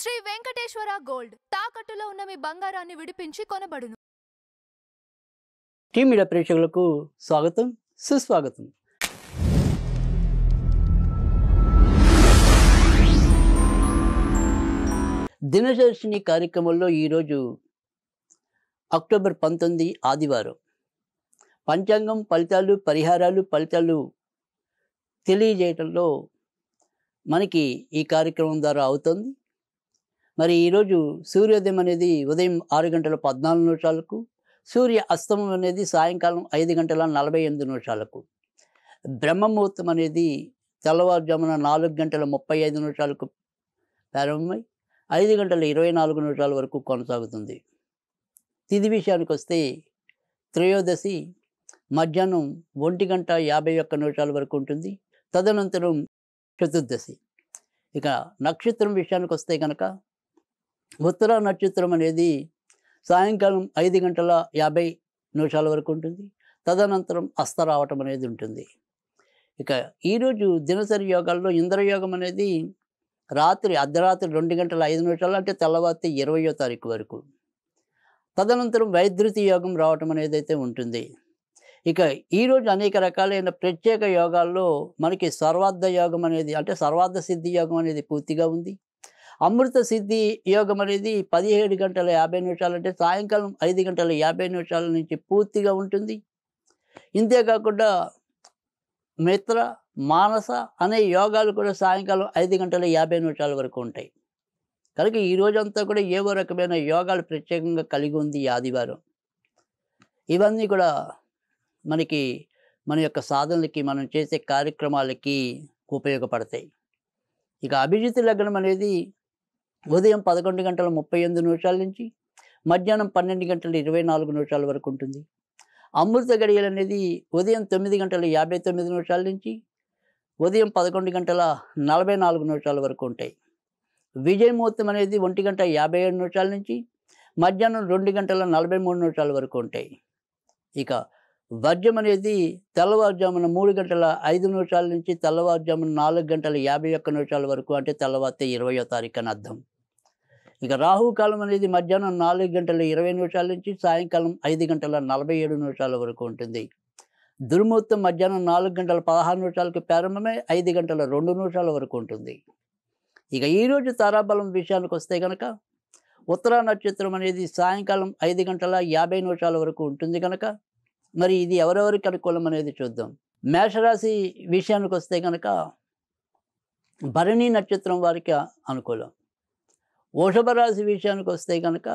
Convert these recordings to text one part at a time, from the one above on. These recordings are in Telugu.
శ్రీ వెంకటేశ్వర గోల్డ్ తాకట్టులో ఉన్న మీ బంగారాన్ని విడిపించి కొనబడును. టీమ్ మీడియా ప్రేక్షకులకు స్వాగతం, సుస్వాగతం. దినదర్శిని కార్యక్రమంలో ఈరోజు అక్టోబర్ 19 ఆదివారం పంచాంగం పరిహారాలు తెలియజేయటంలో మనకి ఈ కార్యక్రమం ద్వారా అవుతుంది. మరి ఈరోజు సూర్యోదయం అనేది ఉదయం 6:14 సూర్య అస్తమం అనేది సాయంకాలం 5:48 బ్రహ్మముహూర్తం అనేది తెల్లవారుజామున 4:35 ప్రారంభమై 5:24 వరకు కొనసాగుతుంది. తిథి విషయానికి వస్తే త్రయోదశి మధ్యాహ్నం 1:51 వరకు ఉంటుంది. తదనంతరం చతుర్దశి. ఇక నక్షత్రం విషయానికి వస్తే కనుక ఉత్తర నక్షత్రం అనేది సాయంకాలం 5:50 వరకు ఉంటుంది. తదనంతరం అస్త రావటం అనేది ఉంటుంది. ఇక ఈరోజు దినసరి యోగాల్లో ఇంద్రయోగం అనేది అర్ధరాత్రి 2:05 అంటే తెల్లవారితే 20వ తారీఖు వరకు. తదనంతరం వైద్యుతి యోగం రావటం అనేది అయితే ఉంటుంది. ఇక ఈరోజు అనేక రకాలైన ప్రత్యేక యోగాల్లో మనకి సర్వార్థ యోగం అనేది అంటే సర్వార్థ సిద్ధి యోగం అనేది పూర్తిగా ఉంది. అమృత సిద్ధి యోగం అనేది 17:50 అంటే సాయంకాలం 5:50 నుంచి పూర్తిగా ఉంటుంది. ఇంతేకాకుండా మిత్ర మానస అనే యోగాలు కూడా సాయంకాలం 5:50 వరకు ఉంటాయి. కనుక ఈ రోజంతా కూడా ఏవో రకమైన యోగాలు ప్రత్యేకంగా కలిగి ఉంది ఈ ఆదివారం. ఇవన్నీ కూడా మనకి మన యొక్క సాధనలకి మనం చేసే కార్యక్రమాలకి ఉపయోగపడతాయి. ఇక అభిజిత్ లగ్నం అనేది ఉదయం 11:38 నుంచి మధ్యాహ్నం 12:24 వరకు ఉంటుంది. అమృత గడియలు అనేది ఉదయం 9:59 నుంచి ఉదయం 11:44 వరకు ఉంటాయి. విజయముహూర్తం అనేది 1:57 నుంచి మధ్యాహ్నం 2:43 వరకు ఉంటాయి. ఇక వర్జం అనేది తెల్లవారుజామున 3:05 నుంచి తెల్లవారుజామున 4:51 వరకు అంటే తెల్లవారితే 20వ తారీఖు అని అర్థం. ఇక రాహుకాలం అనేది మధ్యాహ్నం 4:20 నుంచి సాయంకాలం 5:47 వరకు ఉంటుంది. దుర్ముహూర్తం మధ్యాహ్నం 4:16 ప్రారంభమై 5:02 వరకు ఉంటుంది. ఇక ఈరోజు తారాబలం విషయానికి వస్తే కనుక ఉత్తర నక్షత్రం అనేది సాయంకాలం 5:50 వరకు ఉంటుంది కనుక మరి ఇది ఎవరెవరికి అనుకూలం అనేది చూద్దాం. మేషరాశి విషయానికి వస్తే కనుక భరణి నక్షత్రం వారికి అనుకూలం. వృషభ రాశి విషయానికి వస్తే కనుక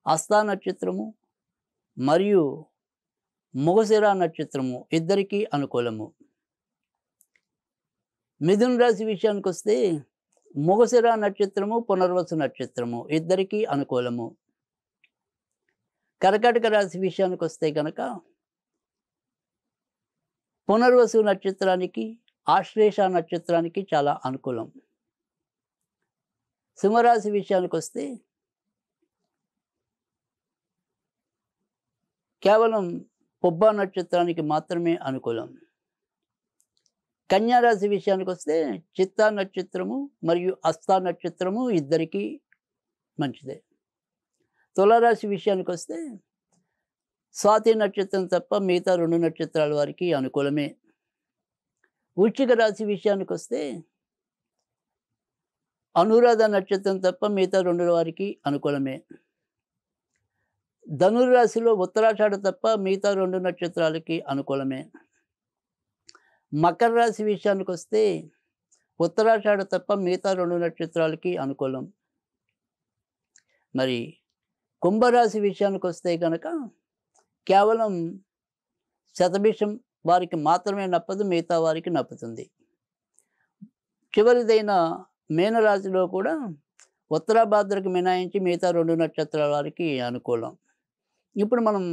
హస్త నక్షత్రము మరియు మృగశిర నక్షత్రము ఇద్దరికీ అనుకూలము. మిథున రాశి విషయానికి వస్తే మృగశిర నక్షత్రము పునర్వసు నక్షత్రము ఇద్దరికీ అనుకూలము. కర్కాటక రాశి విషయానికి వస్తే కనుక పునర్వసు నక్షత్రానికి ఆశ్లేష నక్షత్రానికి చాలా అనుకూలం. సింహరాశి విషయానికి వస్తే కేవలం పుబ్బ నక్షత్రానికి మాత్రమే అనుకూలం. కన్యా రాశి విషయానికి వస్తే చిత్తా నక్షత్రము మరియు హస్త నక్షత్రము ఇద్దరికీ మంచిదే. తులారాశి విషయానికి వస్తే స్వాతి నక్షత్రం తప్ప మిగతా 2 నక్షత్రాల వారికి అనుకూలమే. వృశ్చిక రాశి విషయానికి వస్తే అనురాధ నక్షత్రం తప్ప మిగతా 2 వారికి అనుకూలమే. ధనుర్రాశిలో ఉత్తరాషాఢ తప్ప మిగతా 2 నక్షత్రాలకి అనుకూలమే. మకర రాశి విషయానికి వస్తే ఉత్తరాషాఢ తప్ప మిగతా 2 నక్షత్రాలకి అనుకూలం. మరి కుంభరాశి విషయానికి వస్తే కనుక కేవలం శతభిషం వారికి మాత్రమే నప్పదు, మిగతా వారికి నప్పుతుంది. చివరిదైన మీనరాశిలో కూడా ఉత్తరాభాద్రకు మినాయించి మిగతా 2 నక్షత్రాల వారికి అనుకూలం. ఇప్పుడు మనం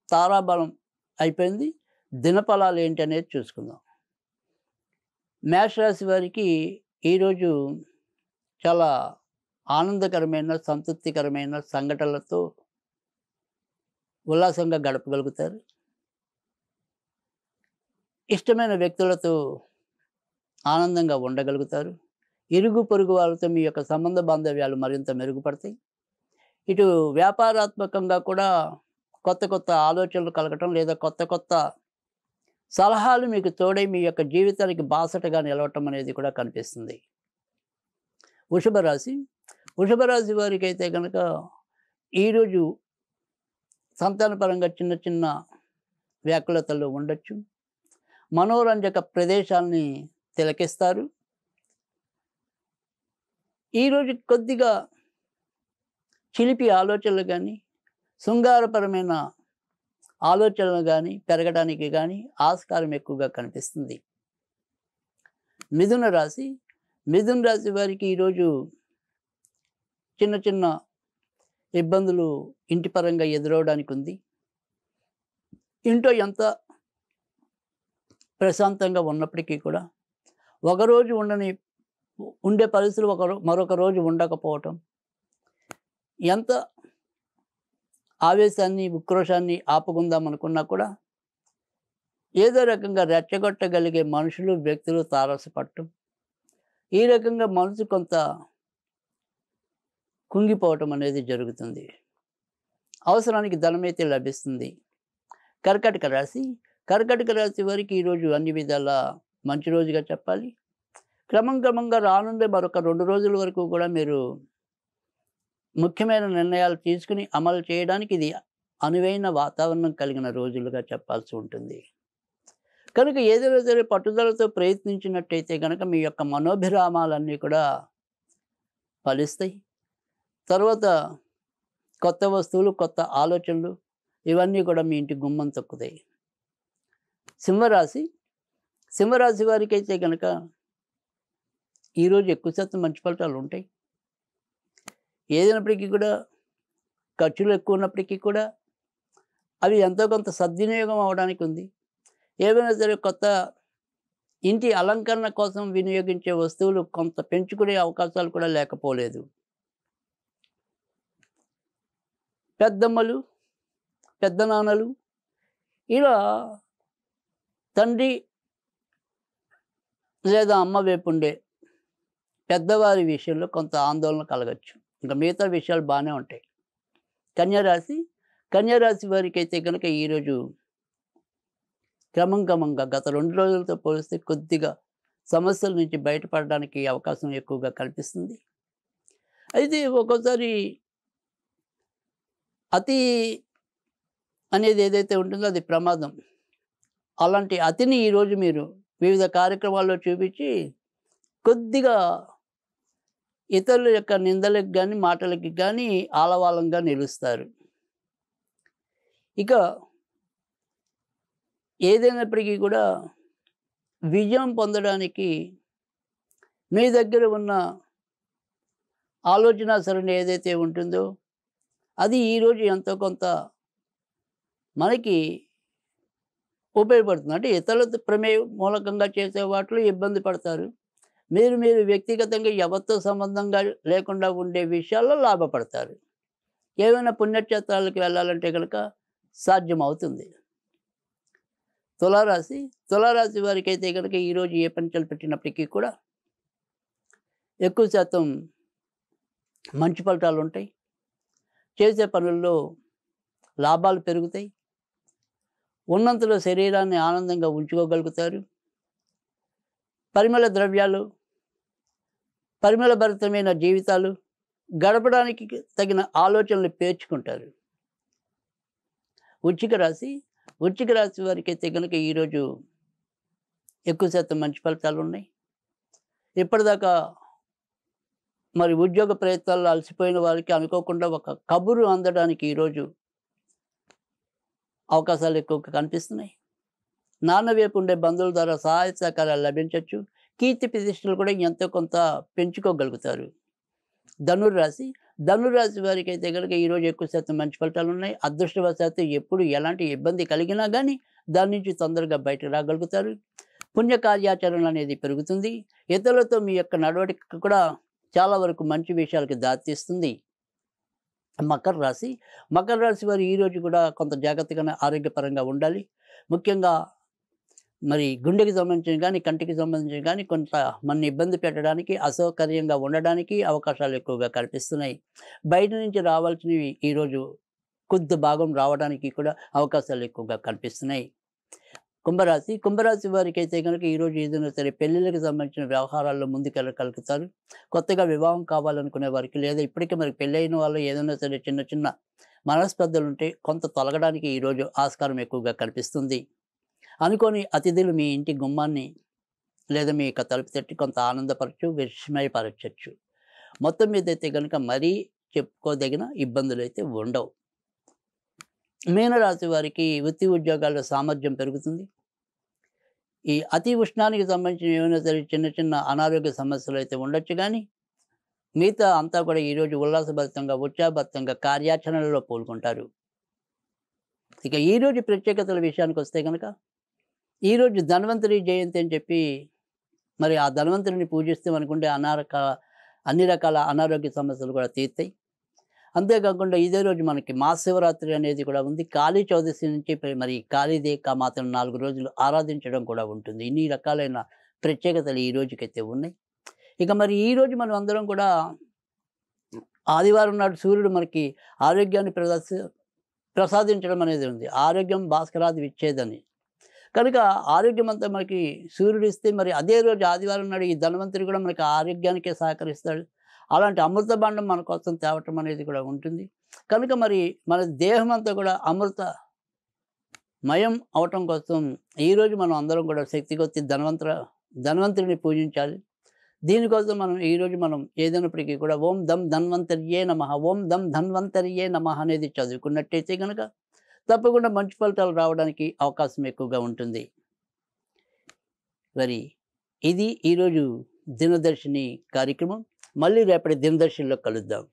తారాబలం అయిపోయింది. దినఫలాలు ఏంటి అనేది చూసుకుందాం. మేషరాశి వారికి ఈరోజు చాలా ఆనందకరమైన సంతృప్తికరమైన సంఘటనలతో ఉల్లాసంగా గడపగలుగుతారు. ఇష్టమైన వ్యక్తులతో ఆనందంగా ఉండగలుగుతారు. ఇరుగు పొరుగు వాళ్ళతో మీ యొక్క సంబంధ బాంధవ్యాలు మరింత మెరుగుపడతాయి. ఇటు వ్యాపారాత్మకంగా కూడా కొత్త కొత్త ఆలోచనలు కలగటం లేదా కొత్త కొత్త సలహాలు మీకు తోడై మీ యొక్క జీవితానికి బాసటగా నిలవటం అనేది కూడా కనిపిస్తుంది. వృషభ రాశి. వృషభ రాశి వారికి అయితే కనుక ఈరోజు సంతానపరంగా చిన్న చిన్న వ్యాకులతలు ఉండొచ్చు. మనోరంజక ప్రదేశాల్ని తిలకిస్తారు. ఈరోజు కొద్దిగా చిలిపి ఆలోచనలు కానీ శృంగారపరమైన ఆలోచనలు కానీ పెరగడానికి కానీ ఆస్కారం ఎక్కువగా కనిపిస్తుంది. మిథున రాశి. మిథున రాశి వారికి ఈరోజు చిన్న చిన్న ఇబ్బందులు ఇంటి పరంగా ఎదురవడానికి ఉంది. ఇంట్లో ఎంత ప్రశాంతంగా ఉన్నప్పటికీ కూడా ఒకరోజు ఉండే పరిస్థితులు మరొక రోజు ఉండకపోవటం, ఎంత ఆవేశాన్ని ఉక్రోషాన్ని ఆపుకుందాం అనుకున్నా కూడా ఏదో రకంగా రెచ్చగొట్టగలిగే మనుషులు వ్యక్తులు తారసపడటం, ఈ రకంగా మనసు కొంత కుంగిపోవటం అనేది జరుగుతుంది. అవసరానికి ధనమైతే లభిస్తుంది. కర్కాటక రాశి. కర్కాటక రాశి వారికి ఈరోజు అన్ని విధాల మంచి రోజుగా చెప్పాలి. క్రమంగా రానుండే మరొక 2 రోజుల వరకు కూడా మీరు ముఖ్యమైన నిర్ణయాలు తీసుకుని అమలు చేయడానికి ఇది అనువైన వాతావరణం కలిగిన రోజులుగా చెప్పాల్సి ఉంటుంది. కనుక ఏదైనా సరే పట్టుదలతో ప్రయత్నించినట్టయితే కనుక మీ యొక్క మనోభిరామాలన్నీ కూడా ఫలిస్తాయి. తర్వాత కొత్త వస్తువులు, కొత్త ఆలోచనలు ఇవన్నీ కూడా మీ ఇంటి గుమ్మం తొక్కుతాయి. సింహరాశి. సింహరాశి వారికి అయితే కనుక ఈరోజు ఎక్కువ శాతం మంచి ఫలితాలు ఉంటాయి. ఏదైనప్పటికీ కూడా ఖర్చులు ఎక్కువ ఉన్నప్పటికీ కూడా అవి ఎంతో కొంత సద్వినియోగం అవడానికి ఉంది. ఏవైనా సరే కొత్త ఇంటి అలంకరణ కోసం వినియోగించే వస్తువులు కొంత పెంచుకునే అవకాశాలు కూడా లేకపోలేదు. పెద్దమ్మలు, పెద్దనాన్నలు ఇలా తండ్రి లేదా అమ్మ వైపు ఉండే పెద్దవారి విషయంలో కొంత ఆందోళన కలగచ్చు. ఇంకా మిగతా విషయాలు బాగానే ఉంటాయి. కన్యారాశి. కన్యారాశి వారికి అయితే కనుక ఈరోజు క్రమంగా గత 2 రోజులతో పోలిస్తే కొద్దిగా సమస్యల నుంచి బయటపడడానికి అవకాశం ఎక్కువగా కనిపిస్తుంది. అయితే ఒక్కోసారి అతి అనేది ఏదైతే ఉంటుందో అది ప్రమాదం. అలాంటి అతిని ఈరోజు మీరు వివిధ కార్యక్రమాల్లో చూపించి కొద్దిగా ఇతరుల యొక్క నిందలకు కానీ మాటలకి కానీ ఆలవాలంగా నిలుస్తారు. ఇక ఏదైనప్పటికీ కూడా విజయం పొందడానికి మీ దగ్గర ఉన్న ఆలోచన సరళి ఏదైతే ఉంటుందో అది ఈరోజు ఎంతో కొంత మనకి ఉపయోగపడుతుంది. అంటే ఇతరుల ప్రమేయం మూలకంగా చేసే వాటిలో ఇబ్బంది పడతారు. మీరు వ్యక్తిగతంగా ఎవరితో సంబంధంగా లేకుండా ఉండే విషయాల్లో లాభపడతారు. ఏమైనా పుణ్యక్షేత్రాలకు వెళ్ళాలంటే కనుక సాధ్యమవుతుంది. తులారాశి. తులారాశి వారికి అయితే కనుక ఈరోజు ఏ పని తలపెట్టినప్పటికీ కూడా ఎక్కువ శాతం మంచి ఫలితాలు ఉంటాయి. చేసే పనుల్లో లాభాలు పెరుగుతాయి. ఉన్నంతలో శరీరాన్ని ఆనందంగా ఉంచుకోగలుగుతారు. పరిమళ ద్రవ్యాలు, పరిమళభరితమైన జీవితాలు గడపడానికి తగిన ఆలోచనలు పేర్చుకుంటారు. వృశ్చిక రాశి. వృశ్చిక రాశి వారికి అయితే కనుక ఈరోజు ఎక్కువ శాతం మంచి ఫలితాలు ఉన్నాయి. ఇప్పటిదాకా మరి ఉద్యోగ ప్రయత్నాల్లో అలసిపోయిన వారికి అనుకోకుండా ఒక కబురు అందడానికి ఈరోజు అవకాశాలు ఎక్కువగా కనిపిస్తున్నాయి. నాన్న వైపు ఉండే బంధువుల ద్వారా సహాయ సహకారాలు లభించవచ్చు. కీర్తి ప్రతిష్టలు కూడా ఎంతో కొంత పెంచుకోగలుగుతారు. ధనుర్రాశి. ధనుర్రాశి వారికి అయితే కనుక ఈరోజు ఎక్కువ శాతం మంచి ఫలితాలు ఉన్నాయి. అదృష్టవశాత్తు ఎప్పుడు ఎలాంటి ఇబ్బంది కలిగినా కానీ దాని నుంచి తొందరగా బయటకు రాగలుగుతారు. పుణ్య కార్యాచరణ అనేది పెరుగుతుంది. ఇతరులతో మీ యొక్క నడవడిక కూడా చాలా వరకు మంచి విషయాలకు దారితీస్తుంది. మకర రాశి. మకర రాశి వారు ఈరోజు కూడా కొంత జాగ్రత్తగానే ఆరోగ్యపరంగా ఉండాలి. ముఖ్యంగా మరి గుండెకి సంబంధించిన కానీ కంటికి సంబంధించిన కానీ కొంత మన ఇబ్బంది పెట్టడానికి అసౌకర్యంగా ఉండడానికి అవకాశాలు ఎక్కువగా కనిపిస్తున్నాయి. బయట నుంచి రావాల్సినవి ఈరోజు కొద్ది భాగం రావడానికి కూడా అవకాశాలు ఎక్కువగా కనిపిస్తున్నాయి. కుంభరాశి వారికి అయితే కనుక ఈరోజు ఏదైనా సరే పెళ్ళిళ్ళకి సంబంధించిన వ్యవహారాల్లో ముందుకెళ్ళగలుగుతారు. కొత్తగా వివాహం కావాలనుకునే వారికి లేదా ఇప్పటికే మరి పెళ్ళైన వాళ్ళు ఏదైనా సరే చిన్న చిన్న మనస్పర్ధలు ఉంటే కొంత తొలగడానికి ఈరోజు ఆస్కారం ఎక్కువగా కనిపిస్తుంది. అనుకోని అతిథులు మీ ఇంటి గుమ్మాన్ని లేదా మీ యొక్క తలుపు తట్టి కొంత ఆనందపరచు, విస్మయపరచచ్చు. మొత్తం మీద అయితే కనుక మరీ చెప్పుకోదగిన ఇబ్బందులు అయితే ఉండవు. మీనరాశి వారికి వృత్తి ఉద్యోగాల్లో సామర్థ్యం పెరుగుతుంది. ఈ అతి ఉష్ణానికి సంబంధించిన ఏమైనా సరే చిన్న చిన్న అనారోగ్య సమస్యలు అయితే ఉండొచ్చు, కానీ మిగతా అంతా కూడా ఈరోజు ఉల్లాసభరితంగా ఉత్సాహభరితంగా కార్యాచరణలో పాల్గొంటారు. ఇక ఈరోజు ప్రత్యేకతల విషయానికి వస్తే కనుక ఈరోజు ధన్వంతరి జయంతి అని చెప్పి మరి ఆ ధన్వంతరిని పూజిస్తే మనకుండే అన్ని రకాల అనారోగ్య సమస్యలు కూడా తీరుతాయి. అంతేకాకుండా ఇదే రోజు మనకి మహాశివరాత్రి అనేది కూడా ఉంది. కాళీ చౌదశి నుంచి మరి కాళీదేకా మాత్రం 4 రోజులు ఆరాధించడం కూడా ఉంటుంది. ఇన్ని రకాలైన ప్రత్యేకతలు ఈ రోజుకైతే ఉన్నాయి. ఇక మరి ఈరోజు మనం అందరం కూడా ఆదివారం నాడు సూర్యుడు మనకి ఆరోగ్యాన్ని ప్రసాదించడం అనేది ఉంది. ఆరోగ్యం భాస్కరాది విచ్చేదని కనుక ఆరోగ్యం అంతా మనకి సూర్యుడు ఇస్తే, మరి అదే రోజు ఆదివారం నాడు ఈ ధన్వంతరి కూడా మనకి ఆరోగ్యానికే సహకరిస్తాడు. అలాంటి అమృత భాండం మన కోసం తేవటం అనేది కూడా ఉంటుంది. కనుక మరి మన దేహం అంతా కూడా అమృతమయం అవటం కోసం ఈరోజు మనం అందరం కూడా శక్తి కొద్ది ధన్వంతరిని పూజించాలి. దీనికోసం ఈరోజు మనం ఏదైనప్పటికీ కూడా ఓం దం ధన్వంతరియే నమః, ఓం దం ధన్వంతరియే నమః అనేది చదువుకున్నట్టయితే కనుక తప్పకుండా మంచి ఫలితాలు రావడానికి అవకాశం ఎక్కువగా ఉంటుంది. మరి ఇది ఈరోజు దినదర్శిని కార్యక్రమం. మళ్ళీ రేపటి దినదర్శినిలో కలుద్దాం.